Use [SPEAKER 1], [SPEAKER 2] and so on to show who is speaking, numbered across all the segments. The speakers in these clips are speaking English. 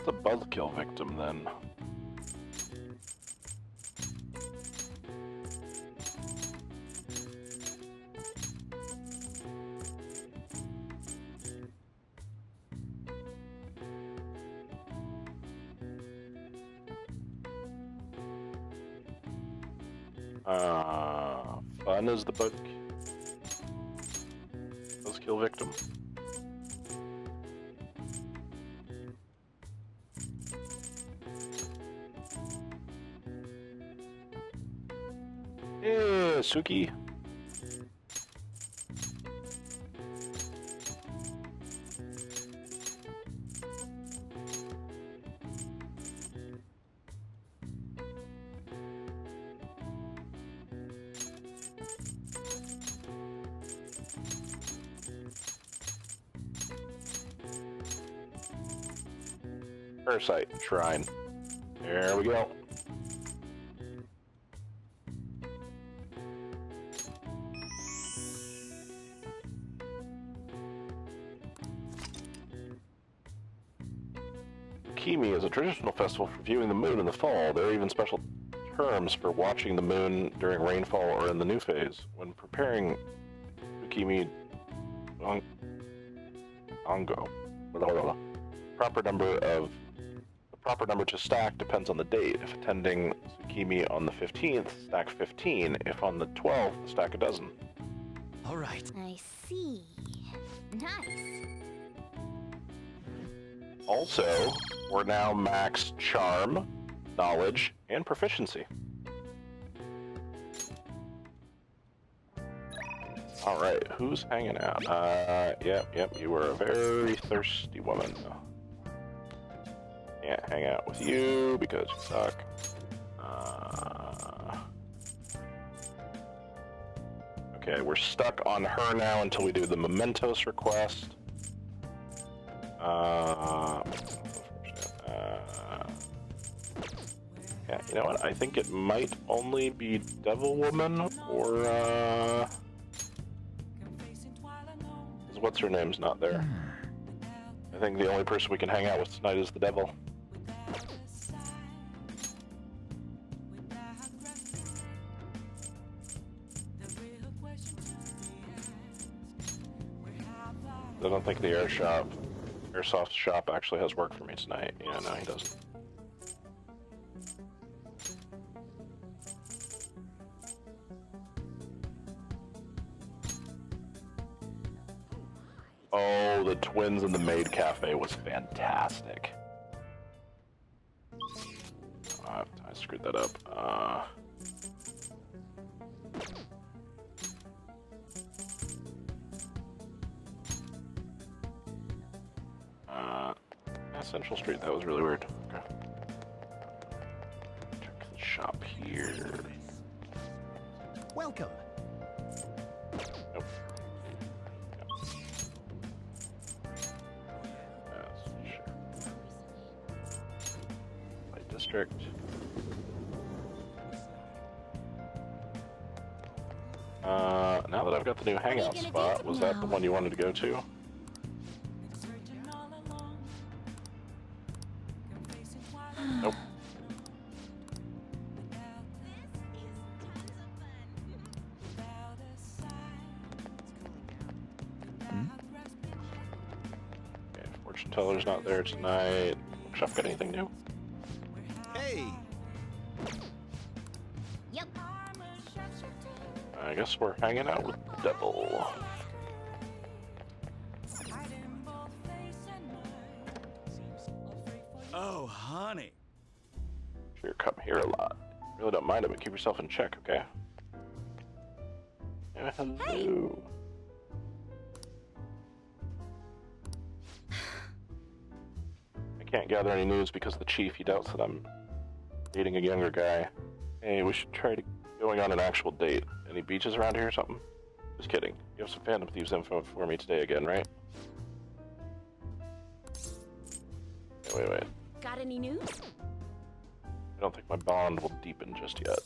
[SPEAKER 1] the buzzkill victim then? Fun is the buzzkill victim. Yeah, Suki. Parasite Shrine. There we go. Kimi is a traditional festival for viewing the moon in the fall. There are even special terms for watching the moon during rainfall or in the new phase. When preparing Kimi Ongo, the proper number to stack depends on the date. If attending Tsukimi on the 15th, stack 15. If on the 12th, stack a dozen.
[SPEAKER 2] All right.
[SPEAKER 3] I see. Nice.
[SPEAKER 1] Also, we're now max charm, knowledge, and proficiency. All right, who's hanging out? Yep, you were a very thirsty woman. Can't hang out with you because you suck. Okay, we're stuck on her now until we do the mementos request. Yeah, you know what? I think it might only be Devil Woman or what's her name's not there. I think the only person we can hang out with tonight is the Devil. I don't think the airsoft shop actually has work for me tonight. Yeah, no, he doesn't. Oh, the twins in the maid cafe was fantastic. I screwed that up. Central Street, that was really weird. Okay. Check the shop here.
[SPEAKER 2] Welcome.
[SPEAKER 1] Nope. Yes, sure. Light District. Now that I've got the new hangout spot, was that the one you wanted to go to? Nope. Okay, fortune teller's not there tonight. Bookshop got anything new?
[SPEAKER 2] Hey.
[SPEAKER 3] Yep.
[SPEAKER 1] I guess we're hanging out with the Devil.
[SPEAKER 2] Oh, honey.
[SPEAKER 1] Sure, come here a lot. Really don't mind it, but keep yourself in check, okay? Yeah, hello.
[SPEAKER 3] Hey.
[SPEAKER 1] I can't gather any news because the chief, he doubts that I'm dating a younger guy. Hey, we should try going on an actual date. Any beaches around here or something? Just kidding. You have some Phantom Thieves info for me today again, right? Wait.
[SPEAKER 3] Got any news?
[SPEAKER 1] I don't think my bond will deepen just yet.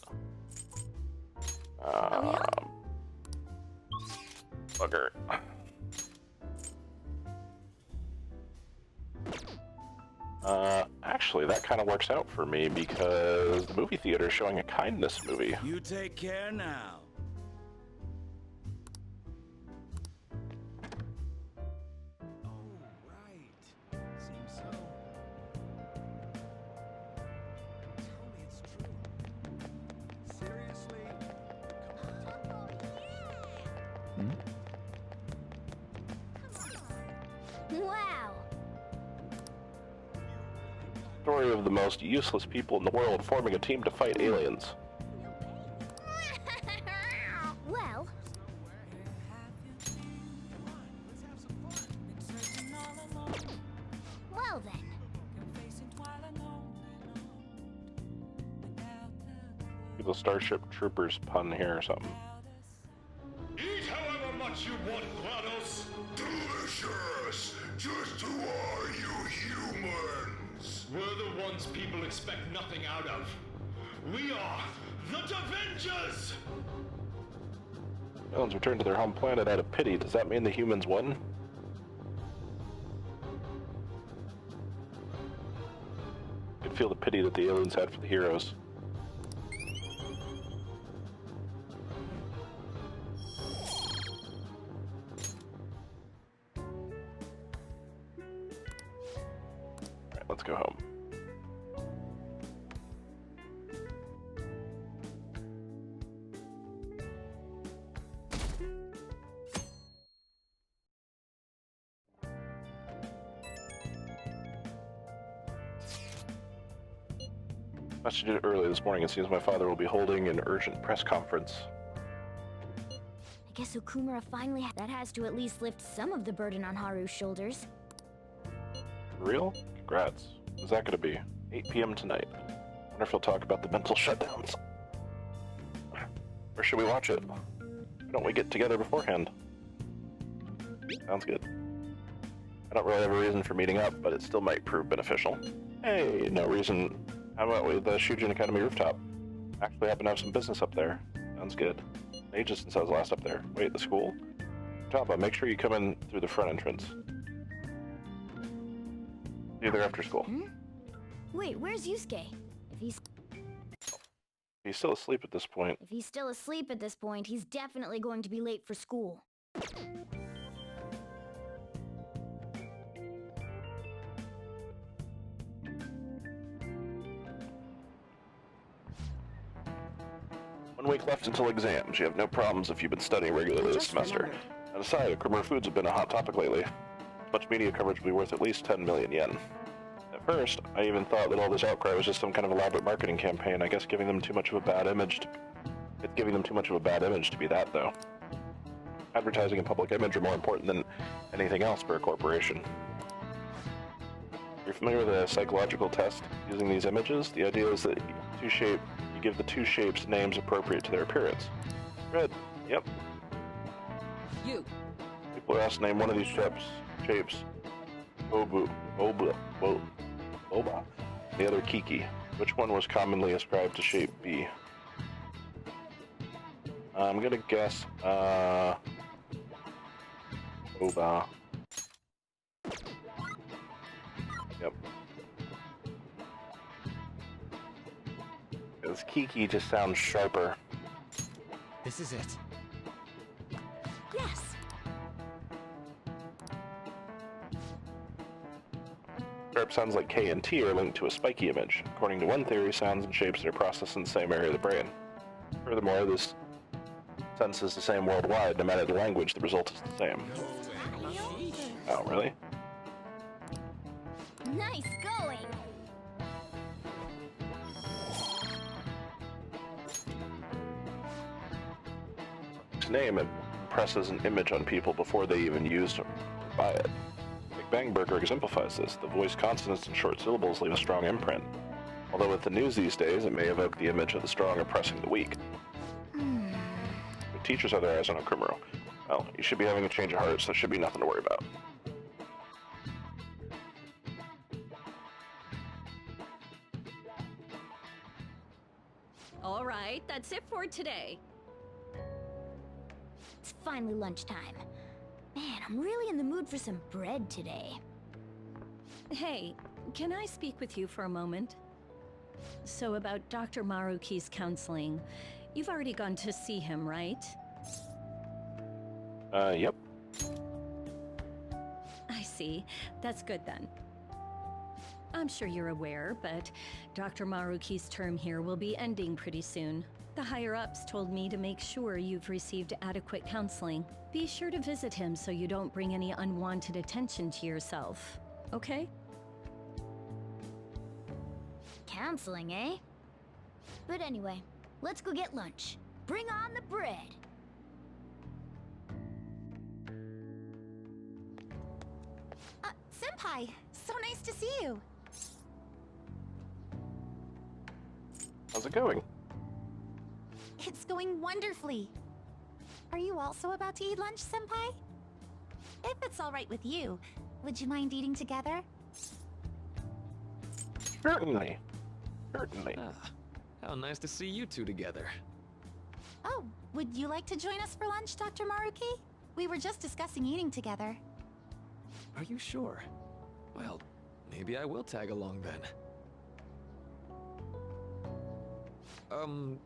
[SPEAKER 1] Bugger. Actually, that kind of works out for me because the movie theater is showing a kindness movie.
[SPEAKER 2] You take care now. Oh, right. Seems so. Tell me it's true. Seriously?
[SPEAKER 3] Wow.
[SPEAKER 1] Story of the most useless people in the world forming a team to fight aliens.
[SPEAKER 3] Well, well then.
[SPEAKER 1] People Starship Troopers pun here or something.
[SPEAKER 4] Eat however much you want, GLaDOS! Delicious! Just who are you humans? We're the ones people expect nothing out of. We are the Avengers!
[SPEAKER 1] Aliens returned to their home planet out of pity. Does that mean the humans won? I could feel the pity that the aliens had for the heroes. Alright, let's go home. Messaged it early this morning. It seems my father will be holding an urgent press conference.
[SPEAKER 3] I guess Okumura finally that has to at least lift some of the burden on Haru's shoulders.
[SPEAKER 1] For real? Congrats. When's that gonna be? 8 p.m. tonight. Wonder if he'll talk about the mental shutdowns. Where should we watch it? Why don't we get together beforehand? Sounds good. I don't really have a reason for meeting up, but it still might prove beneficial. Hey, no reason. How about with the Shujin Academy rooftop? Actually happen to have some business up there. Sounds good. Ages since I was last up there. Wait, the school? Tapa, make sure you come in through the front entrance. See you there after school.
[SPEAKER 3] Wait, where's Yusuke?
[SPEAKER 1] He's still asleep at this point.
[SPEAKER 3] If he's still asleep at this point, he's definitely going to be late for school.
[SPEAKER 1] One week left until exams. You have no problems if you've been studying regularly this semester. And aside, Okumura foods have been a hot topic lately. Much media coverage will be worth at least 10 million yen. At first, I even thought that all this outcry was just some kind of elaborate marketing campaign. I guess giving them too much of a bad image to be that, though. Advertising and public image are more important than anything else for a corporation. You're familiar with a psychological test using these images? The idea is that you give the two shapes names appropriate to their appearance. Red. Yep.
[SPEAKER 5] You.
[SPEAKER 1] People are asked to name one of these shapes. Boba. The other Kiki. Which one was commonly ascribed to shape B? I'm gonna guess, Boba. Yep. Because Kiki just sounds sharper.
[SPEAKER 2] This is it.
[SPEAKER 3] Yes.
[SPEAKER 1] Sharp sounds like K and T are linked to a spiky image. According to one theory, sounds and shapes are processed in the same area of the brain. Furthermore, this sense is the same worldwide. No matter the language, the result is the same. Oh, really?
[SPEAKER 3] Nice going.
[SPEAKER 1] Its name impresses an image on people before they even use or buy it. Big Bang Burger exemplifies this. The voiced consonants and short syllables leave a strong imprint. Although with the news these days, it may evoke the image of the strong oppressing the weak. The teachers have their eyes on Okumura. Well, you should be having a change of heart, so there should be nothing to worry about.
[SPEAKER 5] All right, that's it for today.
[SPEAKER 3] It's finally lunchtime. Man, I'm really in the mood for some bread today.
[SPEAKER 5] Hey, Can I speak with you for a moment? So about Dr. Maruki's counseling. You've already gone to see him, right?
[SPEAKER 1] Yep.
[SPEAKER 5] I see. That's good then. I'm sure you're aware, but Dr. Maruki's term here will be ending pretty soon. The higher-ups told me to make sure you've received adequate counseling. Be sure to visit him so you don't bring any unwanted attention to yourself, okay?
[SPEAKER 3] Counseling, eh? But anyway, let's go get lunch. Bring on the bread!
[SPEAKER 6] Senpai, so nice to see you.
[SPEAKER 1] How's it going?
[SPEAKER 6] It's going wonderfully. Are you also about to eat lunch, Senpai? If it's all right with you, would you mind eating together?
[SPEAKER 1] Certainly. Certainly.
[SPEAKER 7] Ah, how nice to see you two together.
[SPEAKER 6] Oh, would you like to join us for lunch, Dr. Maruki? We were just discussing eating together.
[SPEAKER 7] Are you sure? Well, maybe I will tag along then.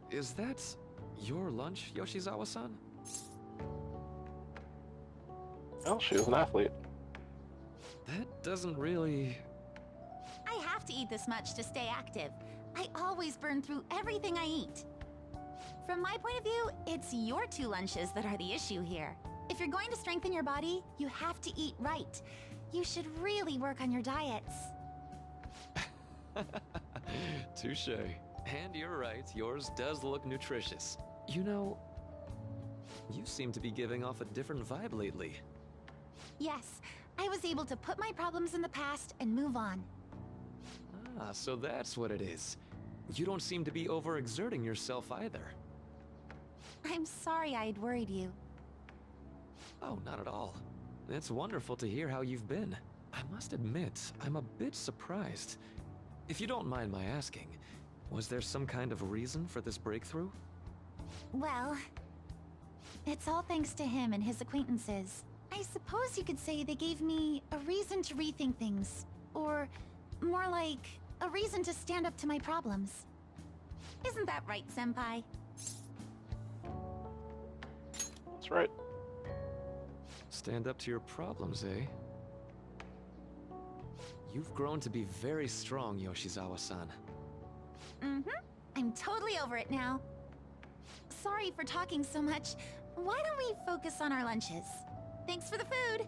[SPEAKER 7] Is that your lunch, Yoshizawa-san?
[SPEAKER 1] Well, she was an athlete.
[SPEAKER 7] That doesn't really...
[SPEAKER 6] I have to eat this much to stay active. I always burn through everything I eat. From my point of view, it's your two lunches that are the issue here. If you're going to strengthen your body, you have to eat right. You should really work on your diets.
[SPEAKER 7] Touche. And you're right, yours does look nutritious. You know, you seem to be giving off a different vibe lately.
[SPEAKER 6] Yes, I was able to put my problems in the past and move on.
[SPEAKER 7] Ah, so that's what it is. You don't seem to be overexerting yourself either.
[SPEAKER 6] I'm sorry I'd worried you.
[SPEAKER 7] Oh, not at all. It's wonderful to hear how you've been. I must admit, I'm a bit surprised. If you don't mind my asking, was there some kind of reason for this breakthrough?
[SPEAKER 6] Well, it's all thanks to him and his acquaintances. I suppose you could say they gave me a reason to rethink things. Or, more like, a reason to stand up to my problems. Isn't that right, Senpai?
[SPEAKER 1] That's right.
[SPEAKER 7] Stand up to your problems, eh? You've grown to be very strong, Yoshizawa-san.
[SPEAKER 6] Mm-hmm. I'm totally over it now. Sorry for talking so much. Why don't we focus on our lunches? Thanks for the food!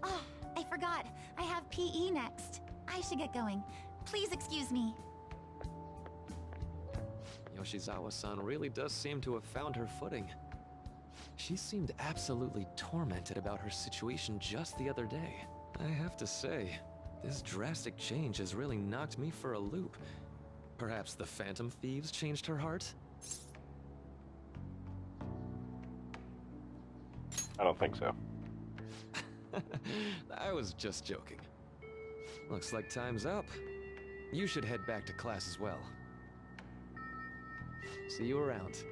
[SPEAKER 6] Oh, I forgot. I have PE next. I should get going. Please excuse me.
[SPEAKER 7] Yoshizawa-san really does seem to have found her footing. She seemed absolutely tormented about her situation just the other day. I have to say, this drastic change has really knocked me for a loop. Perhaps the Phantom Thieves changed her heart?
[SPEAKER 1] I don't think so.
[SPEAKER 7] I was just joking. Looks like time's up. You should head back to class as well. See you around.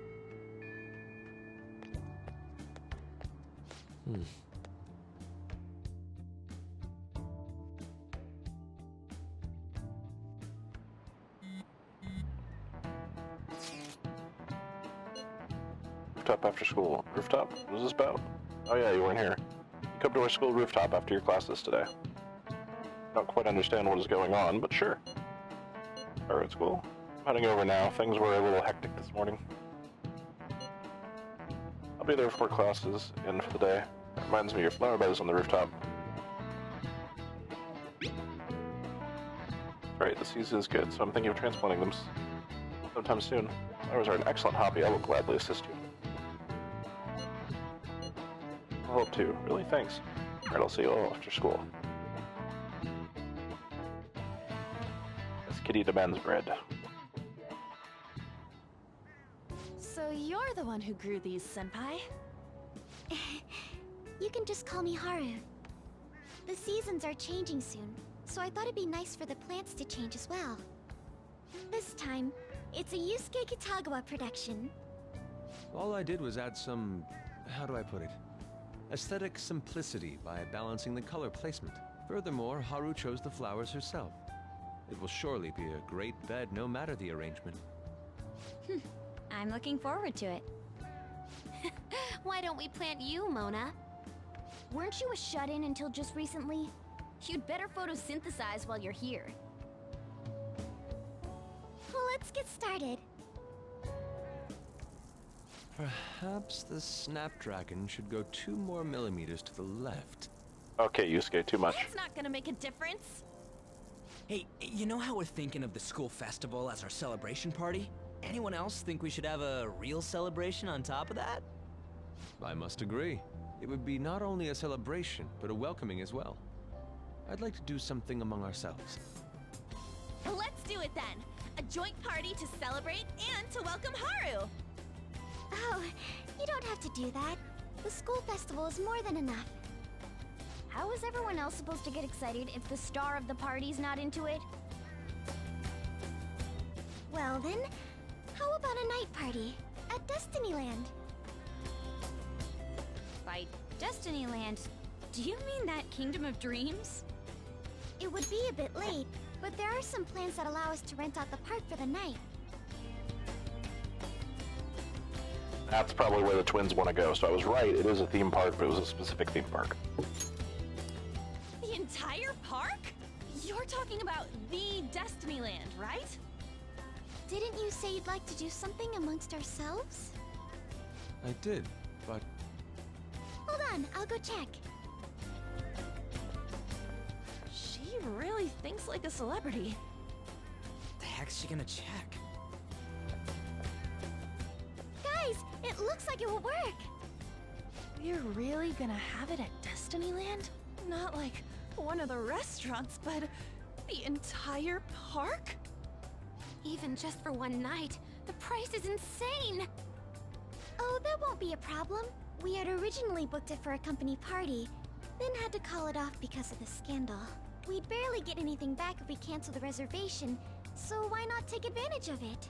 [SPEAKER 1] Rooftop after school. Rooftop? What is this about? Oh yeah, you weren't here. You come to our school rooftop after your classes today. Don't quite understand what is going on, but sure. Alright, school. I'm heading over now. Things were a little hectic this morning. I'll be there before classes end for the day. That reminds me, your flower bed is on the rooftop. Right, the season is good, so I'm thinking of transplanting them sometime soon. Flowers are an excellent hobby. I will gladly assist you. I hope to. Really? Thanks. Alright, I'll see you all after school. That's Kitty demands bread.
[SPEAKER 6] So you're the one who grew these, Senpai?
[SPEAKER 3] You can just call me Haru. The seasons are changing soon, so I thought it'd be nice for the plants to change as well. This time, it's a Yusuke Kitagawa production.
[SPEAKER 2] All I did was add some, how do I put it? Aesthetic simplicity by balancing the color placement. Furthermore, Haru chose the flowers herself. It will surely be a great bed no matter the arrangement.
[SPEAKER 3] I'm looking forward to it. Why don't we plant you, Mona? Weren't you a shut-in until just recently? You'd better photosynthesize while you're here. Well, let's get started.
[SPEAKER 2] Perhaps the Snapdragon should go 2 more millimeters to the left.
[SPEAKER 1] Okay, Yusuke, too much.
[SPEAKER 6] It's not gonna make a difference.
[SPEAKER 8] Hey, you know how we're thinking of the school festival as our celebration party? Anyone else think we should have a real celebration on top of that?
[SPEAKER 2] I must agree. It would be not only a celebration, but a welcoming as well. I'd like to do something among ourselves.
[SPEAKER 6] Well, let's do it then. A joint party to celebrate and to welcome Haru.
[SPEAKER 3] Oh, you don't have to do that. The school festival is more than enough. How is everyone else supposed to get excited if the star of the party's not into it? Well then, how about a night party at Destinyland? By Destinyland, do you mean that Kingdom of Dreams? It would be a bit late, but there are some plans that allow us to rent out the park for the night.
[SPEAKER 1] That's probably where the twins want to go, so I was right. It is a theme park, but it was a specific theme park.
[SPEAKER 6] The entire park? You're talking about the Destinyland, right?
[SPEAKER 3] Didn't you say you'd like to do something amongst ourselves?
[SPEAKER 2] I did, but
[SPEAKER 3] Hold on, I'll go check.
[SPEAKER 6] She really thinks like a celebrity.
[SPEAKER 8] The heck's she gonna check?
[SPEAKER 3] Guys, it looks like it will work.
[SPEAKER 6] We're really gonna have it at Destinyland? Not like one of the restaurants, but the entire park? Even just for one night, the price is insane!
[SPEAKER 3] Oh, that won't be a problem. We had originally booked it for a company party, then had to call it off because of the scandal. We'd barely get anything back if we cancel the reservation, so why not take advantage of it?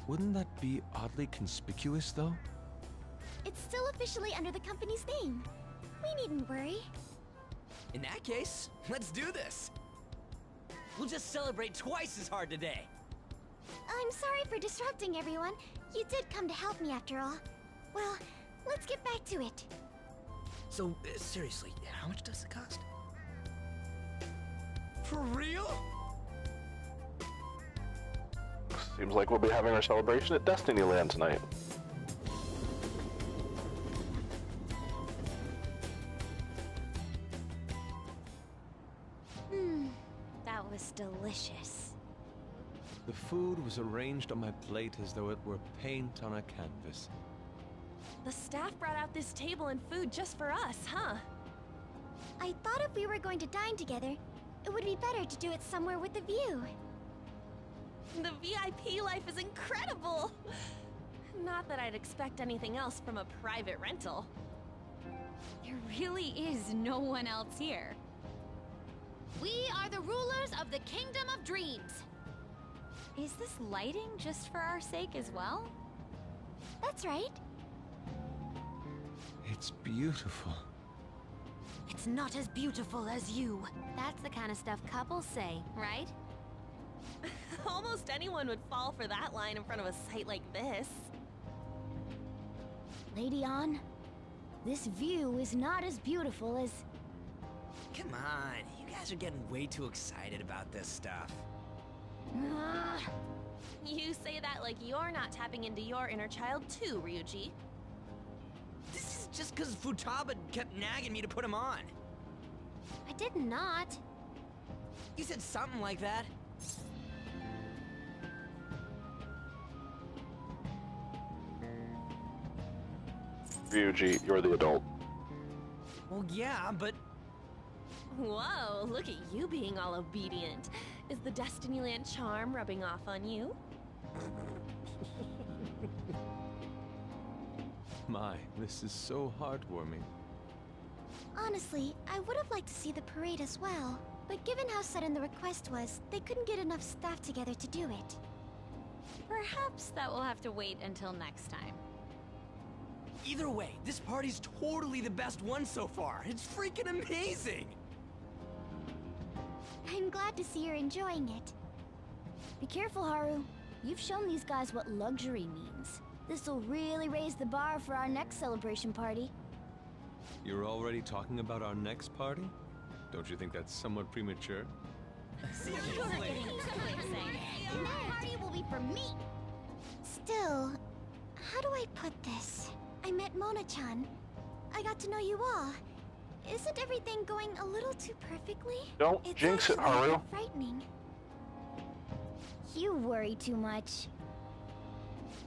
[SPEAKER 2] wouldn't that be oddly conspicuous, though?
[SPEAKER 3] It's still officially under the company's name. We needn't worry.
[SPEAKER 8] In that case, let's do this. We'll just celebrate twice as hard today.
[SPEAKER 3] I'm sorry for disrupting everyone. You did come to help me after all. Well, let's get back to it.
[SPEAKER 8] So, seriously, how much does it cost? For real?
[SPEAKER 1] Seems like we'll be having our celebration at Destinyland tonight.
[SPEAKER 3] That was delicious.
[SPEAKER 2] The food was arranged on my plate as though it were paint on a canvas.
[SPEAKER 6] The staff brought out this table and food just for us, huh?
[SPEAKER 3] I thought if we were going to dine together, it would be better to do it somewhere with a view.
[SPEAKER 6] The VIP life is incredible! Not that I'd expect anything else from a private rental.
[SPEAKER 3] There really is no one else here.
[SPEAKER 9] We are the rulers of the Kingdom of Dreams.
[SPEAKER 3] Is this lighting just for our sake as well? That's right.
[SPEAKER 2] It's beautiful.
[SPEAKER 9] It's not as beautiful as you. That's the kind of stuff couples say, right?
[SPEAKER 6] Almost anyone would fall for that line in front of a site like this.
[SPEAKER 3] Lady An, this view is not as beautiful as...
[SPEAKER 8] Come on, you guys are getting way too excited about this stuff.
[SPEAKER 6] You say that like you're not tapping into your inner child too, Ryuji.
[SPEAKER 8] This is just because Futaba kept nagging me to put him on.
[SPEAKER 3] I did not.
[SPEAKER 8] You said something like that.
[SPEAKER 1] Ryuji, you're the adult.
[SPEAKER 8] Well, yeah, but...
[SPEAKER 6] Whoa, look at you being all obedient. Is the Destinyland charm rubbing off on you?
[SPEAKER 2] My, this is so heartwarming.
[SPEAKER 3] Honestly, I would have liked to see the parade as well. But given how sudden the request was, they couldn't get enough staff together to do it.
[SPEAKER 10] Perhaps that will have to wait until next time.
[SPEAKER 8] Either way, this party's totally the best one so far. It's freaking amazing!
[SPEAKER 3] I'm glad to see you're enjoying it. Be careful, Haru. You've shown these guys what luxury means. This'll really raise the bar for our next celebration party.
[SPEAKER 2] You're already talking about our next party? Don't you think that's somewhat premature?
[SPEAKER 3] The party will be for me! Still, how do I put this? I met Mona-chan. I got to know you all. Isn't everything going a little too perfectly?
[SPEAKER 1] Don't jinx it,
[SPEAKER 3] actually
[SPEAKER 1] Haru.
[SPEAKER 3] frightening. You worry too much.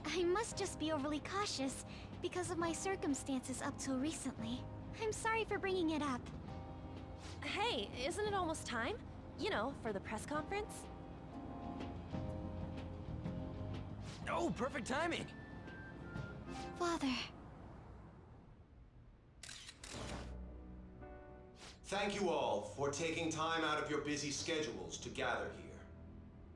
[SPEAKER 3] I must just be overly cautious because of my circumstances up till recently. I'm sorry for bringing it up.
[SPEAKER 11] Hey, isn't it almost time? You know, for the press conference?
[SPEAKER 8] Oh, perfect timing!
[SPEAKER 3] Father.
[SPEAKER 12] Thank you all for taking time out of your busy schedules to gather here.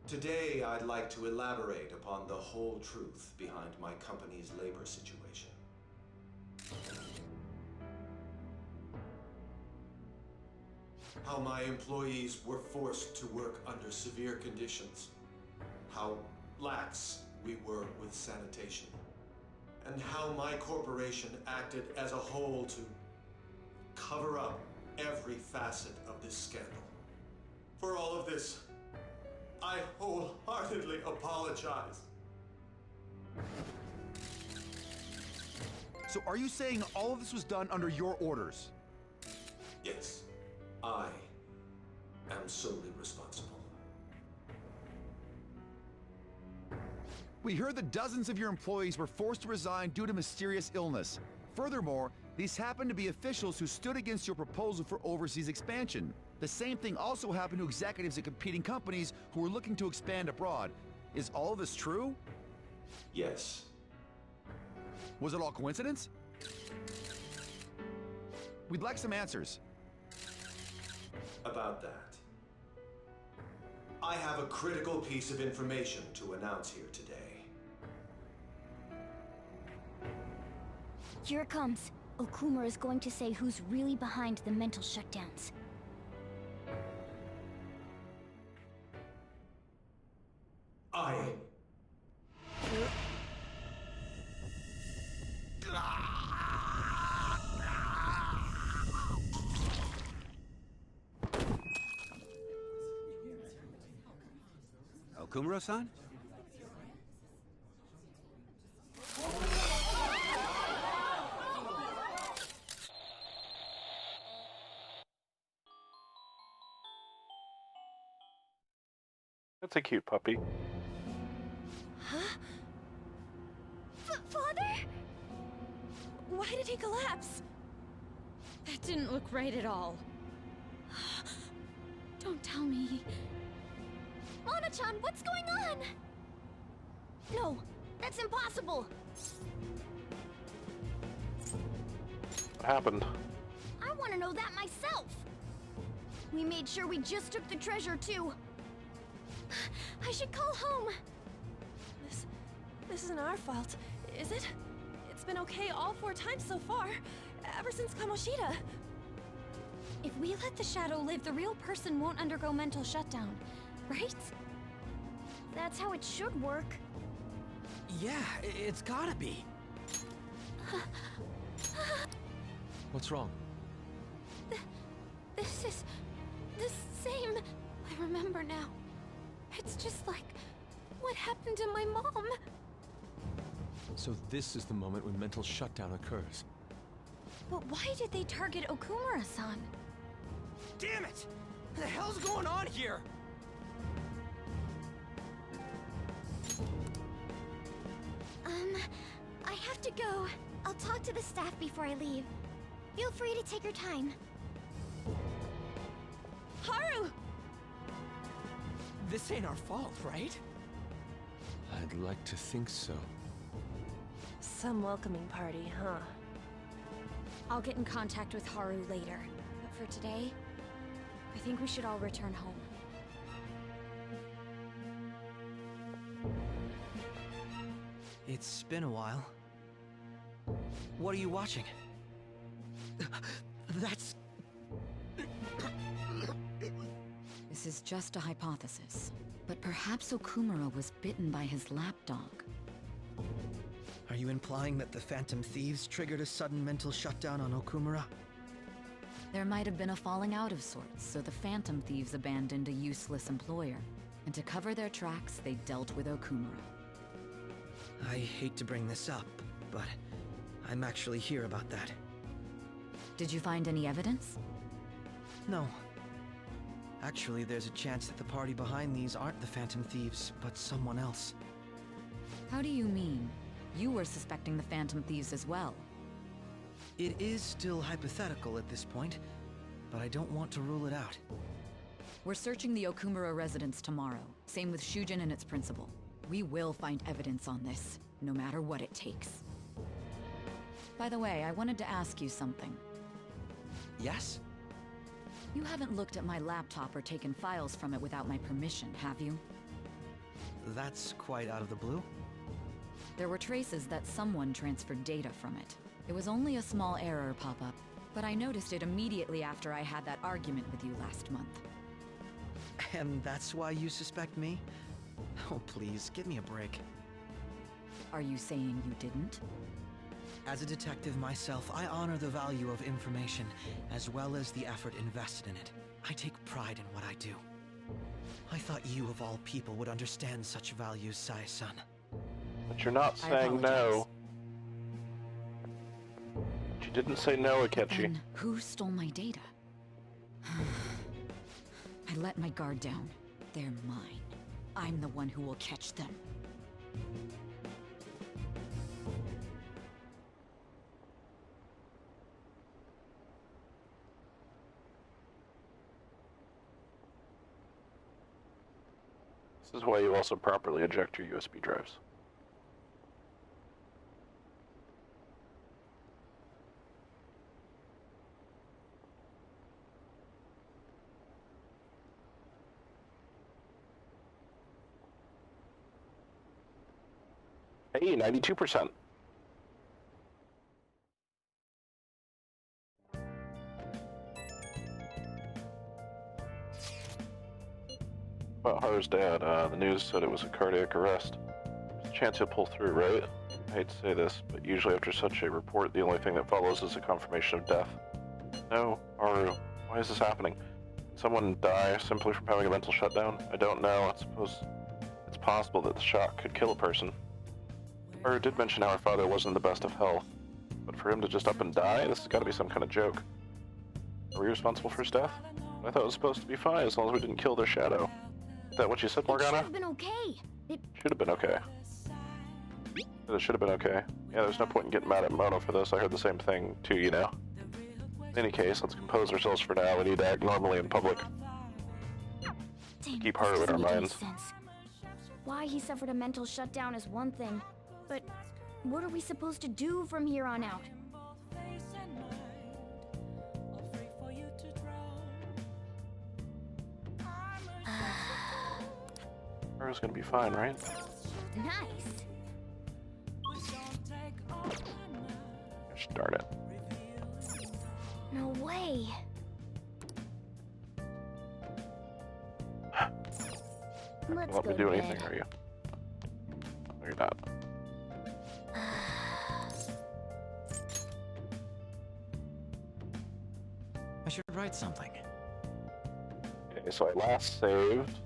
[SPEAKER 12] Today, I'd like to elaborate upon the whole truth behind my company's labor situation. How my employees were forced to work under severe conditions. How lax we were with sanitation. And how my corporation acted as a whole to cover up every facet of this scandal. For all of this, I wholeheartedly apologize.
[SPEAKER 13] So are you saying all of this was done under your orders?
[SPEAKER 12] Yes, I am solely responsible.
[SPEAKER 13] We heard that dozens of your employees were forced to resign due to mysterious illness. Furthermore, these happened to be officials who stood against your proposal for overseas expansion. The same thing also happened to executives at competing companies who were looking to expand abroad. Is all of this true?
[SPEAKER 12] Yes.
[SPEAKER 13] Was it all coincidence? We'd like some answers.
[SPEAKER 12] About that, I have a critical piece of information to announce here today.
[SPEAKER 3] Here it comes. Okumura is going to say who's really behind the mental shutdowns.
[SPEAKER 13] Okumura-san?
[SPEAKER 1] That's a cute puppy.
[SPEAKER 11] Huh?
[SPEAKER 3] Father?
[SPEAKER 11] Why did he collapse?
[SPEAKER 10] That didn't look right at all.
[SPEAKER 3] Don't tell me. Mona-chan, what's going on? No, that's impossible.
[SPEAKER 1] What happened?
[SPEAKER 3] I want to know that myself. We made sure we just took the treasure, too. I should call home.
[SPEAKER 11] This isn't our fault, is it? It's been okay all 4 times so far, ever since Kamoshida.
[SPEAKER 5] If we let the shadow live, the real person won't undergo mental shutdown, right?
[SPEAKER 3] That's how it should work.
[SPEAKER 8] Yeah, it's gotta be.
[SPEAKER 2] What's wrong?
[SPEAKER 3] This is the same. I remember now. It's just like what happened to my mom.
[SPEAKER 2] So this is the moment when mental shutdown occurs.
[SPEAKER 5] But why did they target Okumura-san?
[SPEAKER 8] Damn it! What the hell's going on here?
[SPEAKER 3] I have to go. I'll talk to the staff before I leave. Feel free to take your time.
[SPEAKER 11] Haru!
[SPEAKER 8] This ain't our fault, right?
[SPEAKER 2] I'd like to think so.
[SPEAKER 11] Some welcoming party, huh?
[SPEAKER 5] I'll get in contact with Haru later. But for today, I think we should all return home.
[SPEAKER 8] It's been a while. What are you watching? That's...
[SPEAKER 14] This is just a hypothesis, but perhaps Okumura was bitten by his lapdog.
[SPEAKER 15] Are you implying that the Phantom Thieves triggered a sudden mental shutdown on Okumura?
[SPEAKER 14] There might have been a falling out of sorts, so the Phantom Thieves abandoned a useless employer. And to cover their tracks, they dealt with Okumura.
[SPEAKER 15] I hate to bring this up, but I'm actually here about that.
[SPEAKER 14] Did you find any evidence?
[SPEAKER 15] No. Actually, there's a chance that the party behind these aren't the Phantom Thieves, but someone else.
[SPEAKER 14] How do you mean? You were suspecting the Phantom Thieves as well.
[SPEAKER 15] It is still hypothetical at this point, but I don't want to rule it out.
[SPEAKER 14] We're searching the Okumura residence tomorrow. Same with Shujin and its principal. We will find evidence on this, no matter what it takes. By the way, I wanted to ask you something.
[SPEAKER 15] Yes?
[SPEAKER 14] You haven't looked at my laptop or taken files from it without my permission, have you?
[SPEAKER 15] That's quite out of the blue.
[SPEAKER 14] There were traces that someone transferred data from it. It was only a small error pop-up, but I noticed it immediately after I had that argument with you last month.
[SPEAKER 15] And that's why you suspect me? Oh, please, give me a break.
[SPEAKER 14] Are you saying you didn't?
[SPEAKER 15] As a detective myself, I honor the value of information, as well as the effort invested in it. I take pride in what I do. I thought you, of all people, would understand such values, Sai-san.
[SPEAKER 1] But you're not saying no. She didn't say no, Akechi.
[SPEAKER 14] Then who stole my data? I let my guard down. They're mine. I'm the one who will catch them.
[SPEAKER 1] This is why you also properly eject your USB drives. Hey, 92%. About Haru's dad, the news said it was a cardiac arrest. There's a chance he'll pull through, right? I hate to say this, but usually after such a report, the only thing that follows is a confirmation of death. No, Haru, why is this happening? Did someone die simply from having a mental shutdown? I don't know. I suppose it's possible that the shock could kill a person. Haru did mention how her father wasn't in the best of health, but for him to just up and die, this has got to be some kind of joke. Are we responsible for his death? I thought it was supposed to be fine as long as we didn't kill their shadow. Is that what you said, Morgana?
[SPEAKER 3] It should have been okay.
[SPEAKER 1] Should have been okay. It should have been okay. Yeah, there's no point in getting mad at Mono for this. I heard the same thing too, you know. In any case, let's compose ourselves for now. We need to act normally in public.
[SPEAKER 3] Damn,
[SPEAKER 1] Keep Haru in our minds.
[SPEAKER 3] Why he suffered a mental shutdown is one thing, but what are we supposed to do from here on out?
[SPEAKER 1] Haru's gonna be fine, right?
[SPEAKER 3] Nice.
[SPEAKER 1] Start it.
[SPEAKER 3] No way. Let's
[SPEAKER 1] Let
[SPEAKER 3] go
[SPEAKER 1] me do
[SPEAKER 3] to
[SPEAKER 1] anything,
[SPEAKER 3] bed.
[SPEAKER 1] are you? No, you're not.
[SPEAKER 15] I should write something.
[SPEAKER 1] Okay, so I last saved